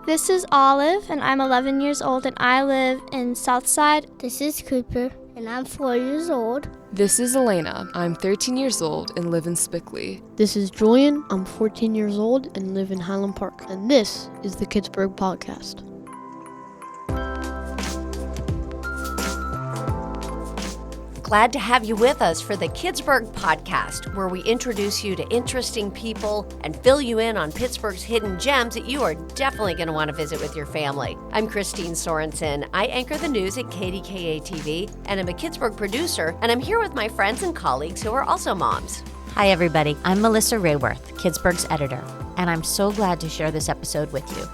This is Olive, and I'm 11 years old, and I live in Southside. This is Cooper, and I'm 4 years old. This is Elena. I'm 13 years old and live in Spickley. This is Julian. I'm 14 years old and live in Highland Park. And this is the Pittsburgh Podcast. Glad to have you with us for the Pittsburgh Podcast, where we introduce you to interesting people and fill you in on Pittsburgh's hidden gems that you are definitely going to want to visit with your family. I'm Christine Sorensen. I anchor the news at KDKA-TV, and I'm a Pittsburgh producer, and I'm here with my friends and colleagues who are also moms. Hi, everybody. I'm Melissa Rayworth, Pittsburgh's editor, and I'm so glad to share this episode with you.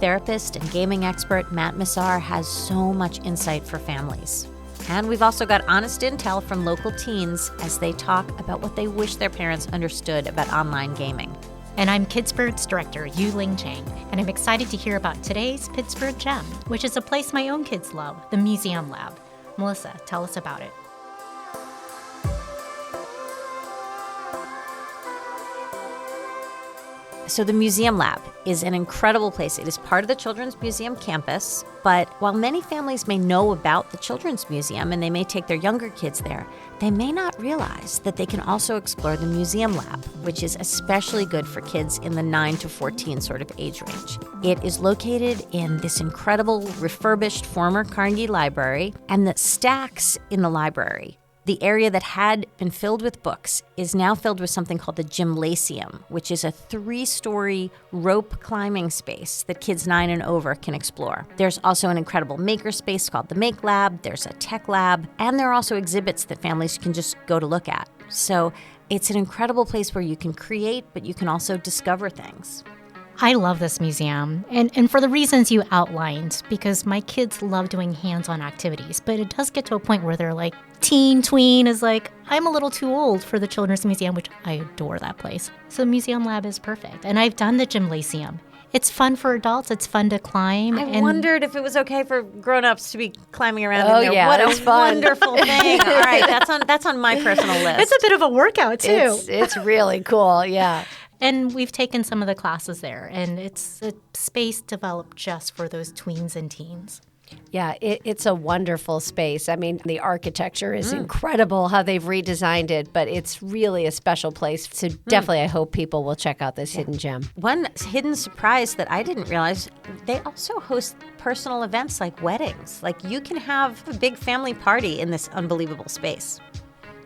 Therapist and gaming expert Matt Missar has so much insight for families. And we've also got honest intel from local teens as they talk about what they wish their parents understood about online gaming. And I'm Pittsburgh's director, Yu-Ling Chang, and I'm excited to hear about today's Pittsburgh gem, which is a place my own kids love, the MuseumLab. Melissa, tell us about it. So the MuseumLab is an incredible place. It is part of the Children's Museum campus, but while many families may know about the Children's Museum and they may take their younger kids there, they may not realize that they can also explore the MuseumLab, which is especially good for kids in the 9 to 14 sort of age range. It is located in this incredible refurbished former Carnegie Library, and the stacks in the library, the area that had been filled with books, is now filled with something called the Gymnasium, which is a 3-story rope climbing space that kids 9 and over can explore. There's also an incredible maker space called the Make Lab, there's a tech lab, and there are also exhibits that families can just go to look at. So it's an incredible place where you can create, but you can also discover things. I love this museum, and for the reasons you outlined, because my kids love doing hands-on activities, but it does get to a point where they're like, tween is like, I'm a little too old for the Children's Museum, which I adore that place. So MuseumLab is perfect, and I've done the Gymnasium. It's fun for adults, it's fun to climb. I wondered if it was okay for grown-ups to be climbing around in there. Yeah, what a fun. Wonderful thing. All right, that's on my personal list. It's a bit of a workout, too. It's really cool, yeah. And we've taken some of the classes there, and it's a space developed just for those tweens and teens. Yeah, it's a wonderful space. I mean, the architecture is incredible how they've redesigned it, but it's really a special place. So definitely I hope people will check out this hidden gem. One hidden surprise that I didn't realize, they also host personal events like weddings. Like you can have a big family party in this unbelievable space.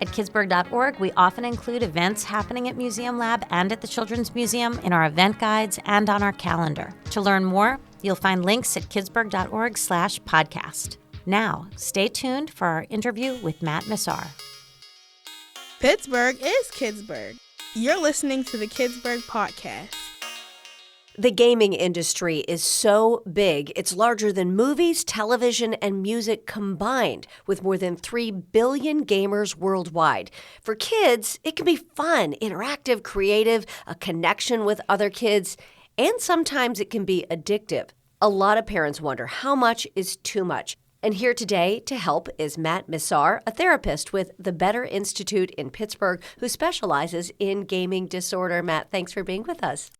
At Pittsburgh.org, we often include events happening at MuseumLab and at the Children's Museum in our event guides and on our calendar. To learn more, you'll find links at Pittsburgh.org/podcast. Now, stay tuned for our interview with Matt Missar. Pittsburgh is Pittsburgh. You're listening to the Pittsburgh Podcast. The gaming industry is so big, it's larger than movies, television, and music combined, with more than 3 billion gamers worldwide. For kids, it can be fun, interactive, creative, a connection with other kids, and sometimes it can be addictive. A lot of parents wonder how much is too much. And here today to help is Matt Missar, a therapist with the Better Institute in Pittsburgh, who specializes in gaming disorder. Matt, thanks for being with us.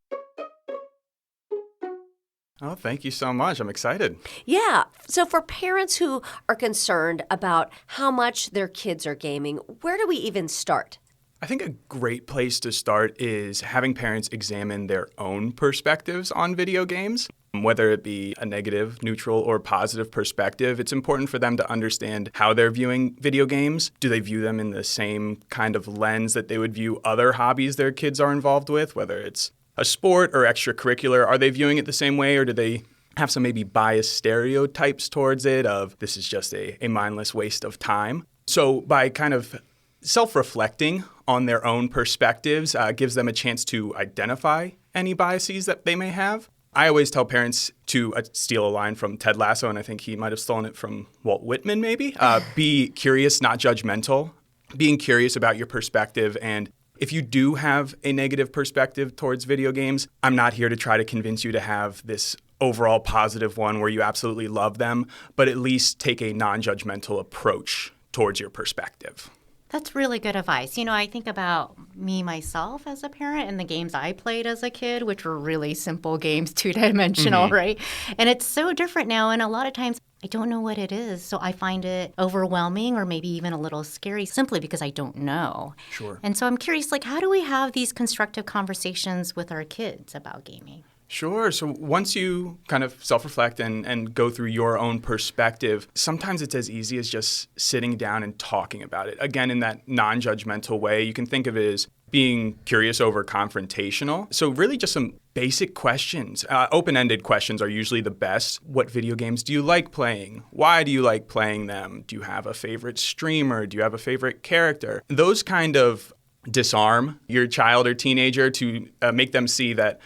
Oh, thank you so much. I'm excited. Yeah. So for parents who are concerned about how much their kids are gaming, where do we even start? I think a great place to start is having parents examine their own perspectives on video games. Whether it be a negative, neutral, or positive perspective, it's important for them to understand how they're viewing video games. Do they view them in the same kind of lens that they would view other hobbies their kids are involved with, whether it's a sport or extracurricular? Are they viewing it the same way, or do they have some maybe biased stereotypes towards it of this is just a mindless waste of time? So by kind of self-reflecting on their own perspectives gives them a chance to identify any biases that they may have. I always tell parents to steal a line from Ted Lasso, and I think he might have stolen it from Walt Whitman maybe. Be curious, not judgmental. Being curious about your perspective, and if you do have a negative perspective towards video games, I'm not here to try to convince you to have this overall positive one where you absolutely love them, but at least take a non-judgmental approach towards your perspective. That's really good advice. I think about me myself as a parent and the games I played as a kid, which were really simple games, two-dimensional, right? And it's so different now. And a lot of times I don't know what it is. So I find it overwhelming or maybe even a little scary simply because I don't know. Sure. And so I'm curious, how do we have these constructive conversations with our kids about gaming? Sure. So once you kind of self-reflect and go through your own perspective, sometimes it's as easy as just sitting down and talking about it. Again, in that non-judgmental way, you can think of it as being curious over confrontational. So really just some basic questions. Open-ended questions are usually the best. What video games do you like playing? Why do you like playing them? Do you have a favorite streamer? Do you have a favorite character? Those kind of disarm your child or teenager to make them see that,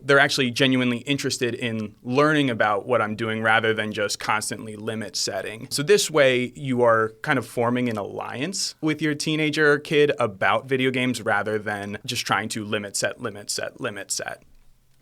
they're actually genuinely interested in learning about what I'm doing rather than just constantly limit setting. So this way you are kind of forming an alliance with your teenager or kid about video games rather than just trying to limit set.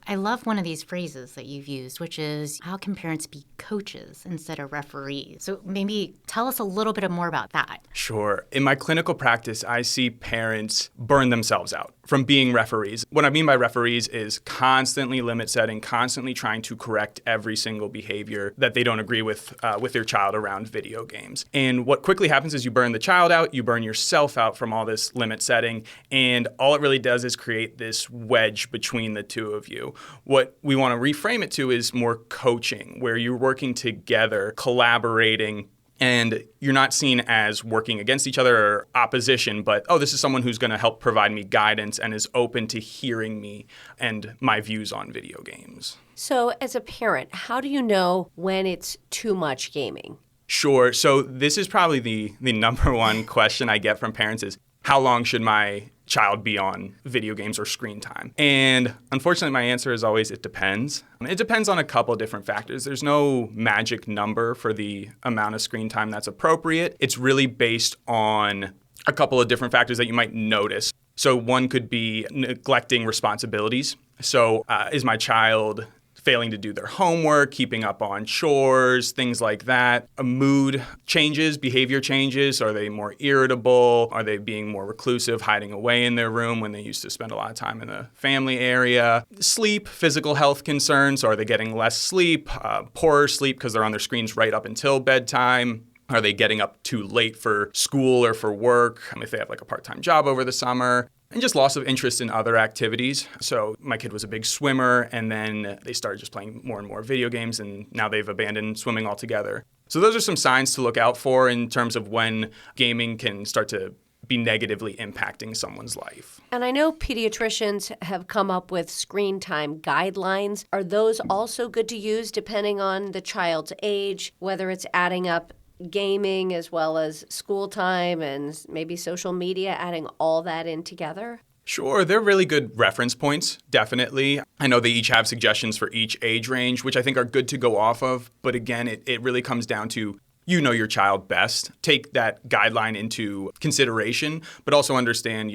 I love one of these phrases that you've used, which is, how can parents be coaches instead of referees? So maybe tell us a little bit more about that. Sure. In my clinical practice, I see parents burn themselves out from being referees. What I mean by referees is constantly limit setting, constantly trying to correct every single behavior that they don't agree with their child around video games. And what quickly happens is you burn the child out, you burn yourself out from all this limit setting, and all it really does is create this wedge between the two of you. What we want to reframe it to is more coaching, where you're working together, collaborating, and you're not seen as working against each other or opposition, but, this is someone who's going to help provide me guidance and is open to hearing me and my views on video games. So as a parent, how do you know when it's too much gaming? Sure. So this is probably the number one question I get from parents is, how long should my child be on video games or screen time? And unfortunately, my answer is always, it depends. It depends on a couple of different factors. There's no magic number for the amount of screen time that's appropriate. It's really based on a couple of different factors that you might notice. So one could be neglecting responsibilities. So is my child failing to do their homework, keeping up on chores, things like that. Mood changes, behavior changes. Are they more irritable? Are they being more reclusive, hiding away in their room when they used to spend a lot of time in the family area? Sleep, physical health concerns. Are they getting less sleep, poorer sleep because they're on their screens right up until bedtime? Are they getting up too late for school or for work? If they have a part-time job over the summer? And just loss of interest in other activities. So my kid was a big swimmer, and then they started just playing more and more video games, and now they've abandoned swimming altogether. So those are some signs to look out for in terms of when gaming can start to be negatively impacting someone's life. And I know pediatricians have come up with screen time guidelines. Are those also good to use depending on the child's age, whether it's adding up gaming as well as school time and maybe social media, adding all that in together? Sure, they're really good reference points, definitely. I know they each have suggestions for each age range, which I think are good to go off of. But again, it really comes down to, you know your child best. Take that guideline into consideration, but also understand,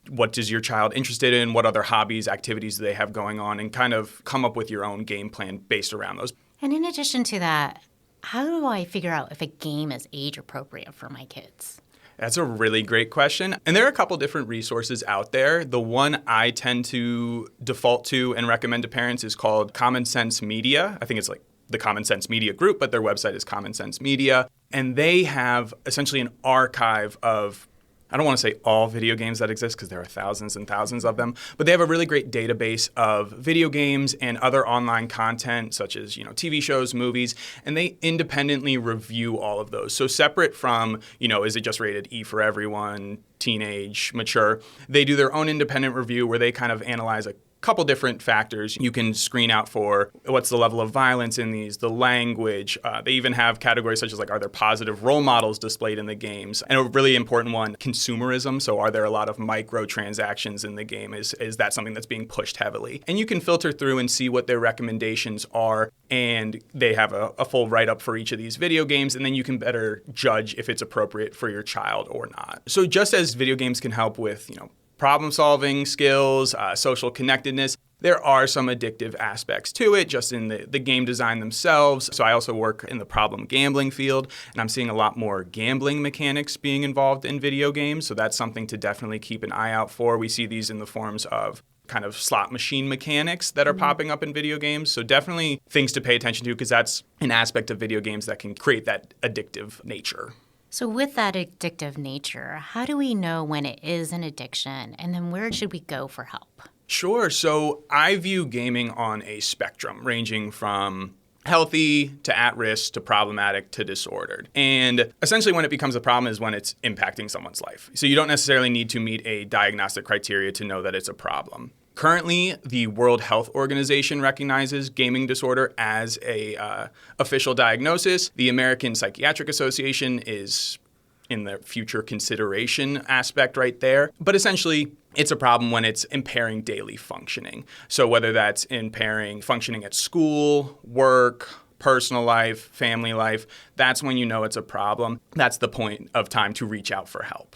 what is your child interested in? What other hobbies, activities do they have going on? And kind of come up with your own game plan based around those. And in addition to that, how do I figure out if a game is age appropriate for my kids? That's a really great question. And there are a couple different resources out there. The one I tend to default to and recommend to parents is called Common Sense Media. I think it's the Common Sense Media group, but their website is Common Sense Media. And they have essentially an archive of, I don't want to say all video games that exist because there are thousands and thousands of them, but they have a really great database of video games and other online content such as, TV shows, movies, and they independently review all of those. So separate from, is it just rated E for everyone, teenage, mature, they do their own independent review where they kind of analyze a couple different factors you can screen out for. What's the level of violence in these, the language. They even have categories such as are there positive role models displayed in the games? And a really important one, consumerism. So are there a lot of microtransactions in the game? Is that something that's being pushed heavily? And you can filter through and see what their recommendations are. And they have a full write-up for each of these video games. And then you can better judge if it's appropriate for your child or not. So just as video games can help with, problem-solving skills, social connectedness, there are some addictive aspects to it, just in the game design themselves. So I also work in the problem gambling field, and I'm seeing a lot more gambling mechanics being involved in video games. So that's something to definitely keep an eye out for. We see these in the forms of kind of slot machine mechanics that are popping up in video games. So definitely things to pay attention to, because that's an aspect of video games that can create that addictive nature. So with that addictive nature, how do we know when it is an addiction? And then where should we go for help? Sure. So I view gaming on a spectrum ranging from healthy to at-risk to problematic to disordered. And essentially when it becomes a problem is when it's impacting someone's life. So you don't necessarily need to meet a diagnostic criteria to know that it's a problem. Currently, the World Health Organization recognizes gaming disorder as a official diagnosis. The American Psychiatric Association is in the future consideration aspect right there. But essentially, it's a problem when it's impairing daily functioning. So whether that's impairing functioning at school, work, personal life, family life, that's when you know it's a problem. That's the point of time to reach out for help.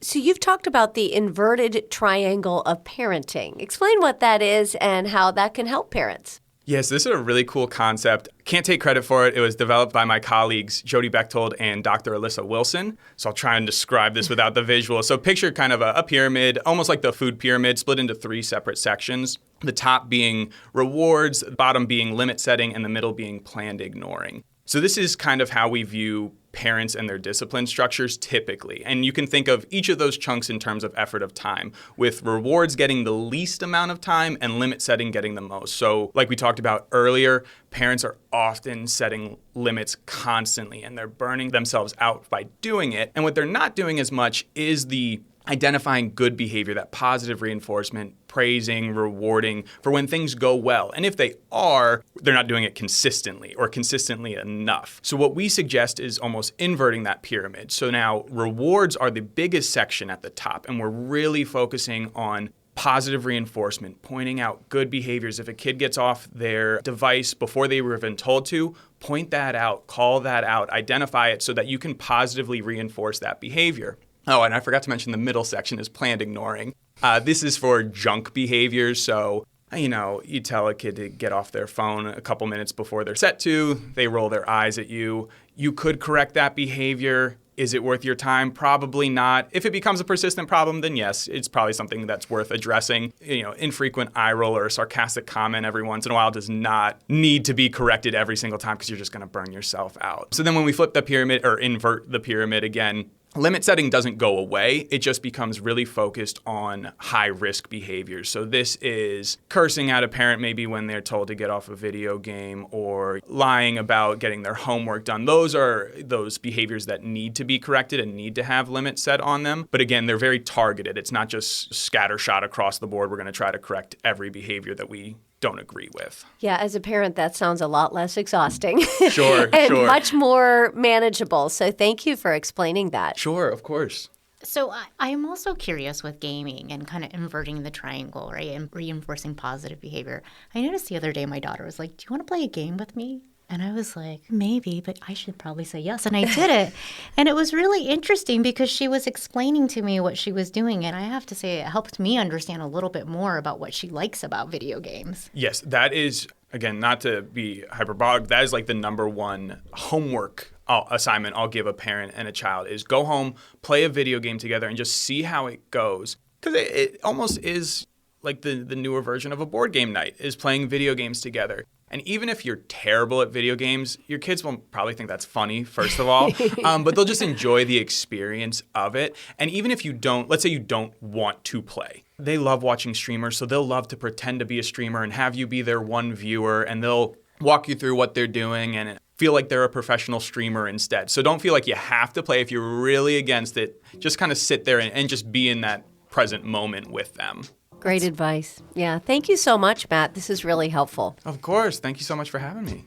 So you've talked about the inverted triangle of parenting. Explain what that is and how that can help parents. Yes, this is a really cool concept. Can't take credit for it. It was developed by my colleagues, Jody Bechtold and Dr. Alyssa Wilson. So I'll try and describe this without the visual. So picture kind of a pyramid, almost like the food pyramid, split into 3 separate sections. The top being rewards, the bottom being limit setting, and the middle being planned ignoring. So this is kind of how we view parents and their discipline structures typically. And you can think of each of those chunks in terms of effort of time, with rewards getting the least amount of time and limit setting getting the most. So like we talked about earlier, parents are often setting limits constantly, and they're burning themselves out by doing it. And what they're not doing as much is the identifying good behavior, that positive reinforcement, praising, rewarding for when things go well. And if they are, they're not doing it consistently or consistently enough. So what we suggest is almost inverting that pyramid. So now rewards are the biggest section at the top, and we're really focusing on positive reinforcement, pointing out good behaviors. If a kid gets off their device before they were even told to, point that out, call that out, identify it so that you can positively reinforce that behavior. Oh, and I forgot to mention the middle section is planned ignoring. This is for junk behaviors. So, you tell a kid to get off their phone a couple minutes before they're set to. They roll their eyes at you. You could correct that behavior. Is it worth your time? Probably not. If it becomes a persistent problem, then yes, it's probably something that's worth addressing. Infrequent eye roll or a sarcastic comment every once in a while does not need to be corrected every single time, because you're just going to burn yourself out. So then when we flip the pyramid or invert the pyramid again, limit setting doesn't go away. It just becomes really focused on high-risk behaviors. So this is cursing at a parent maybe when they're told to get off a video game, or lying about getting their homework done. Those are those behaviors that need to be corrected and need to have limits set on them. But again, they're very targeted. It's not just scattershot across the board. We're going to try to correct every behavior that we don't agree with. Yeah, as a parent, that sounds a lot less exhausting. Sure, and sure. much more manageable. So thank you for explaining that. Sure, of course. So I'm also curious with gaming and kind of inverting the triangle, right, and reinforcing positive behavior. I noticed the other day my daughter was like, "Do you want to play a game with me?" And I was like, maybe, but I should probably say yes. And I did it. And it was really interesting because she was explaining to me what she was doing. And I have to say, it helped me understand a little bit more about what she likes about video games. Yes, that is, again, not to be hyperbolic, that is like the number one homework assignment I'll give a parent and a child is go home, play a video game together, and just see how it goes. Because it almost is like the newer version of a board game night, is playing video games together. And even if you're terrible at video games, your kids will probably think that's funny, first of all, but they'll just enjoy the experience of it. And even if you don't, let's say you don't want to play, they love watching streamers, so they'll love to pretend to be a streamer and have you be their one viewer, and they'll walk you through what they're doing and feel like they're a professional streamer instead. So don't feel like you have to play. If you're really against it, just kind of sit there and just be in that present moment with them. Great advice. Yeah. Thank you so much, Matt. This is really helpful. Of course. Thank you so much for having me.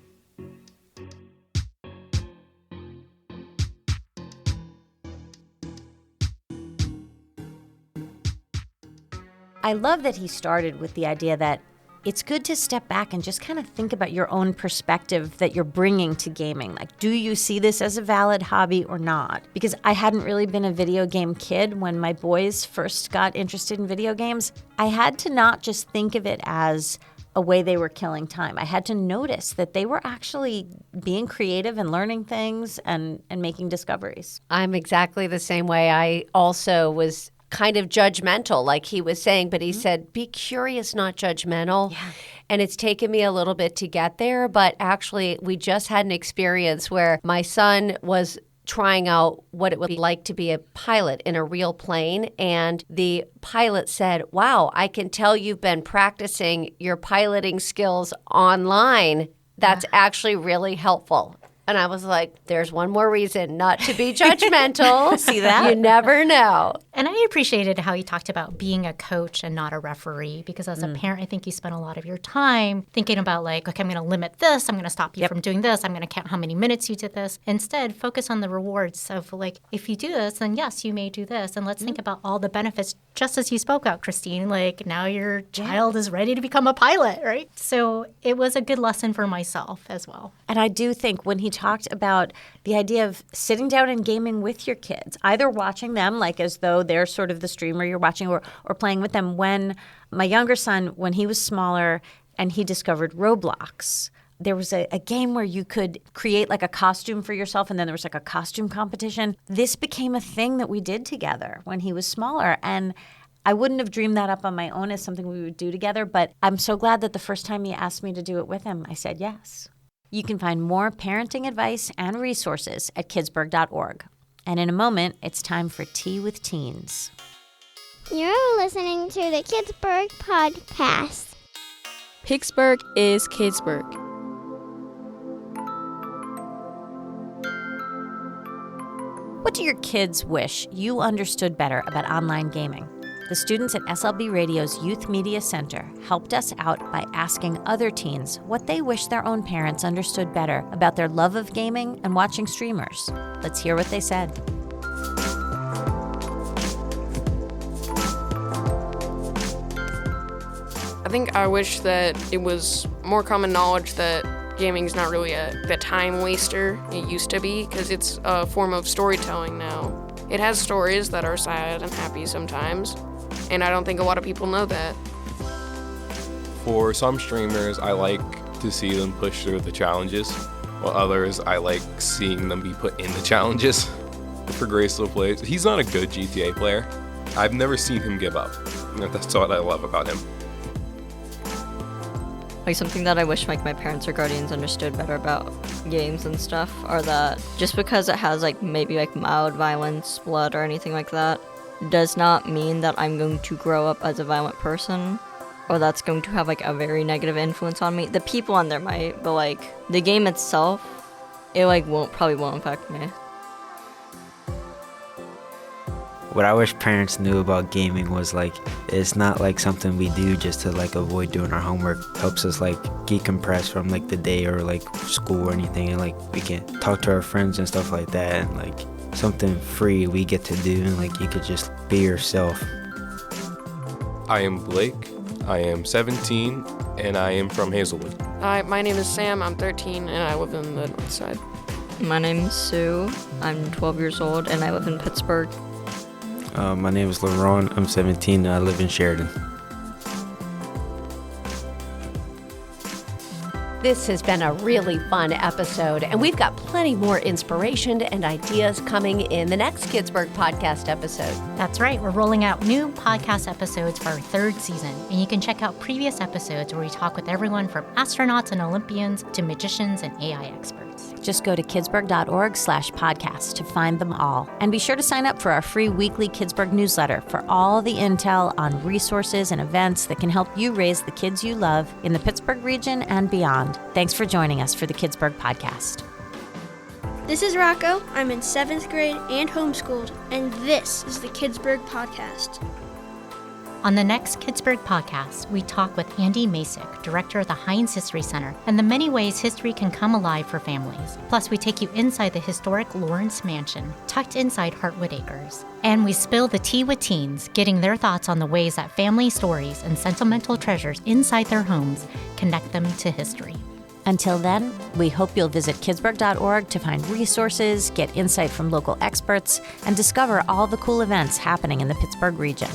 I love that he started with the idea that it's good to step back and just kind of think about your own perspective that you're bringing to gaming. Like, do you see this as a valid hobby or not? Because I hadn't really been a video game kid when my boys first got interested in video games. I had to not just think of it as a way they were killing time. I had to notice that they were actually being creative and learning things and making discoveries. I'm exactly the same way. I also was kind of judgmental, like he was saying, but he said, be curious, not judgmental. Yeah. And it's taken me a little bit to get there, but actually we just had an experience where my son was trying out what it would be like to be a pilot in a real plane. And the pilot said, wow, I can tell you've been practicing your piloting skills online. That's actually really helpful. And I was like, there's one more reason not to be judgmental. See that? You never know. And I appreciated how he talked about being a coach and not a referee, because as a parent, I think you spend a lot of your time thinking about like, okay, I'm going to limit this. I'm going to stop you from doing this. I'm going to count how many minutes you did this. Instead, focus on the rewards of like, if you do this, then yes, you may do this. And let's think about all the benefits, just as you spoke out, Christine. Like now your child is ready to become a pilot, right? So it was a good lesson for myself as well. And I do think when he talked about the idea of sitting down and gaming with your kids, either watching them like as though they're sort of the streamer you're watching or playing with them. When my younger son, when he was smaller and he discovered Roblox, there was a game where you could create like a costume for yourself, and then there was like a costume competition. This became a thing that we did together when he was smaller. And I wouldn't have dreamed that up on my own as something we would do together, but I'm so glad that the first time he asked me to do it with him, I said yes. You can find more parenting advice and resources at kidsburg.org. And in a moment, it's time for Tea with Teens. You're listening to the Pittsburgh podcast. Pittsburgh is Kidsburg. What do your kids wish you understood better about online gaming? The students at SLB Radio's Youth Media Center helped us out by asking other teens what they wish their own parents understood better about their love of gaming and watching streamers. Let's hear what they said. I think I wish that it was more common knowledge that gaming's not really a time waster. It used to be, because it's a form of storytelling now. It has stories that are sad and happy sometimes, and I don't think a lot of people know that. For some streamers, I like to see them push through the challenges, while others, I like seeing them be put in the challenges. For Graceful plays, he's not a good GTA player. I've never seen him give up. That's what I love about him. Like something that I wish like my parents or guardians understood better about games and stuff are that just because it has like maybe like mild violence, blood, or anything like that, does not mean that I'm going to grow up as a violent person, or that's going to have like a very negative influence on me. The people on there might, but like the game itself, it like probably won't affect me. What I wish parents knew about gaming was like, it's not like something we do just to like avoid doing our homework. It helps us like decompress from like the day or like school or anything, and like we can talk to our friends and stuff like that, and like something free we get to do, and like you could just be yourself. I am Blake, I am 17, and I am from Hazelwood. Hi, my name is Sam, I'm 13, and I live in the north side. My name is Sue, I'm 12 years old, and I live in Pittsburgh. My name is LaRon, I'm 17, and I live in Sheridan. This has been a really fun episode, and we've got plenty more inspiration and ideas coming in the next Kidsburg podcast episode. That's right. We're rolling out new podcast episodes for our third season, and you can check out previous episodes where we talk with everyone from astronauts and Olympians to magicians and AI experts. Just go to kidsburg.org/podcast to find them all. And be sure to sign up for our free weekly Kidsburg newsletter for all the intel on resources and events that can help you raise the kids you love in the Pittsburgh region and beyond. Thanks for joining us for the Kidsburg podcast. This is Rocco. I'm in 7th grade and homeschooled, and this is the Kidsburg podcast. On the next Pittsburgh podcast, we talk with Andy Masick, director of the Heinz History Center, and the many ways history can come alive for families. Plus, we take you inside the historic Lawrence Mansion, tucked inside Hartwood Acres. And we spill the tea with teens, getting their thoughts on the ways that family stories and sentimental treasures inside their homes connect them to history. Until then, we hope you'll visit kidsburg.org to find resources, get insight from local experts, and discover all the cool events happening in the Pittsburgh region.